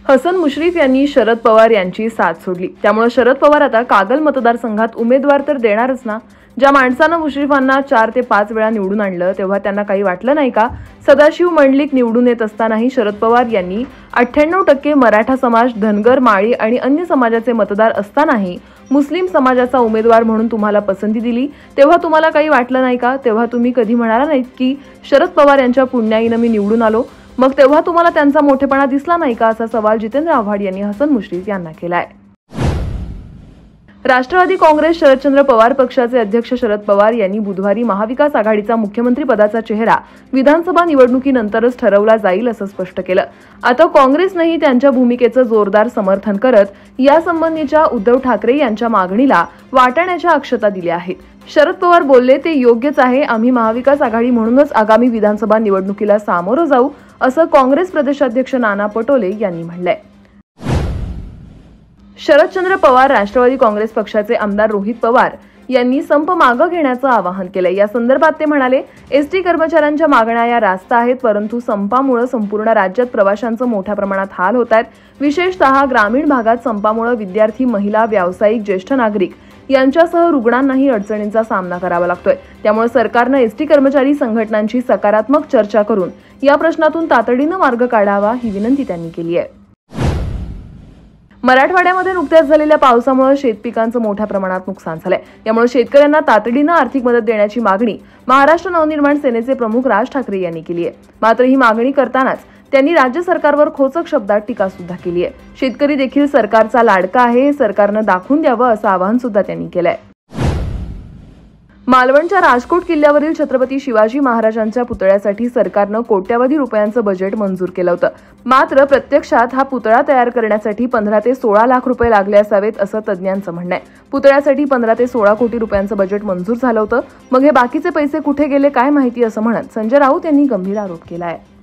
हसन मुश्रीफ यांनी शरद पवार यांची साथ सोडली, त्यामुळे शरद पवार आता कागल मतदारसंघात उमेदवार तर देणारच ना। ज्या माणसानं मुश्रीफांना 4 ते 5 वेळा निवडून आणलं तेव्हा त्यांना काही वाटलं नाही का? सदाशिव मंडलिक निवडून येत असतानाही शरद पवार यांनी 98% मराठा समाज, धनगर, माळी आणि अन्य समाजाचे मतदार असतानाही मुस्लिम समाजाचा उमेदवार म्हणून तुम्हाला पसंती दिली, तेव्हा तुम्हाला काही वाटलं नाही का? तेव्हा तुम्ही कधी म्हणाला नाहीत की शरद पवार यांच्या पुण्याईनं मी निवडून आलो, मग तेव्हा तुम्हाला त्यांचा मोठेपणा दिसला नाही का? असा सवाल जितेंद्र आव्हाड यांनी हसन मुश्रीफ यांना केलाय। राष्ट्रवादी काँग्रेस शरदचंद्र पवार पक्षाचे अध्यक्ष शरद पवार यांनी बुधवारी महाविकास आघाडीचा मुख्यमंत्री पदाचा चेहरा विधानसभा निवडणुकीनंतरच ठरवला जाईल असं स्पष्ट केलं। आता काँग्रेसनेही त्यांच्या भूमिकेचं जोरदार समर्थन करत यासंबंधीच्या उद्धव ठाकरे यांच्या मागणीला वाटाण्याच्या अक्षता दिल्या आहेत। शरद पवार बोलले, ते योग्यच आहे, आम्ही महाविकास आघाडी म्हणूनच आगामी विधानसभा निवडणुकीला सामोरं जाऊ, असं काँग्रेस प्रदेशाध्यक्ष नाना पटोले यांनी म्हटलंय। शरदचंद्र पवार राष्ट्रवादी काँग्रेस पक्षाचे आमदार रोहित पवार यांनी संप मागे घेण्याचं आवाहन केलंय। या संदर्भात ते म्हणाले, एसटी कर्मचाऱ्यांच्या मागण्या या रास्त आहेत, परंतु संपामुळे संपूर्ण राज्यात प्रवाशांचं मोठ्या प्रमाणात हाल होत आहेत। विशेषतः ग्रामीण भागात संपामुळे विद्यार्थी, महिला, व्यावसायिक, ज्येष्ठ नागरिक यांच्यासह रुग्णांनाही अडचणींचा सामना करावा लागतोय। त्यामुळे सरकारनं एसटी कर्मचारी संघटनांची सकारात्मक चर्चा करून या प्रश्नातून तातडीनं मार्ग काढावा, ही विनंती त्यांनी केली आहे। मराठवाड्यामध्ये नुकत्याच झालेल्या पावसामुळे शेतपिकांचं मोठ्या प्रमाणात नुकसान झालंय। यामुळे शेतकऱ्यांना तातडीनं आर्थिक मदत देण्याची मागणी महाराष्ट्र नवनिर्माण सेनेचे प्रमुख राज ठाकरे यांनी केली आहे। मात्र ही मागणी करतानाच त्यांनी राज्य सरकारवर खोचक शब्दात टीका सुद्धा केली आहे। शेतकरी देखील सरकारचा लाडका आहे, हे सरकारनं दाखवून द्यावं असं आवाहन सुद्धा त्यांनी केलंय। मालवणच्या राजकोट किल्ल्यावरील छत्रपती शिवाजी महाराजांच्या पुतळ्यासाठी सरकारनं कोट्यवधी रुपयांचं बजेट मंजूर केलं होतं। मात्र प्रत्यक्षात हा पुतळा तयार करण्यासाठी 15 ते 16 लाख रुपये लागले असावेत असं तज्ज्ञांचं म्हणणं आहे। पुतळ्यासाठी 15 ते 16 कोटी रुपयांचं बजेट मंजूर झालं होतं, मग हे बाकीचे पैसे कुठे गेले काय माहिती, असं म्हणत संजय राऊत यांनी गंभीर आरोप केला आहे।